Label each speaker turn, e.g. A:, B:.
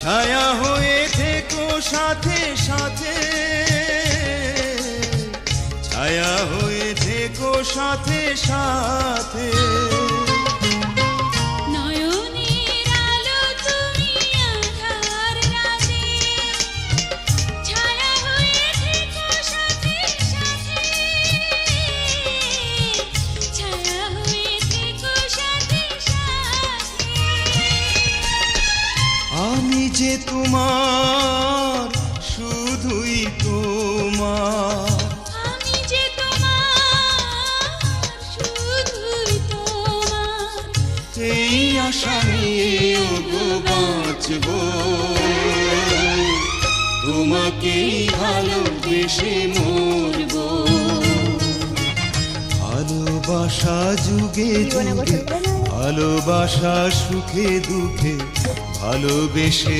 A: ছায়া হয়ে থেকো সাথে সাথে, ছায়া হয়ে থেকো সাথে সাথে।
B: নয়নের আলো তুমি আঁধার রাতে, ছায়া হয়ে থেকো সাথে সাথে, ছায়া হয়ে থেকো সাথে সাথে।
A: আমি যে তোমার, শুধুই তোমার,
B: আমি যে তোমার, শুধুই তোমার।
A: এই আশা নিয়ে ওগো বাঁচবো, তোমাকেই ভালোবেসে মরবো। ভালোবাসা যুগে যুগে, ভালোবাসা সুখে দুঃখে, ভালোবেসে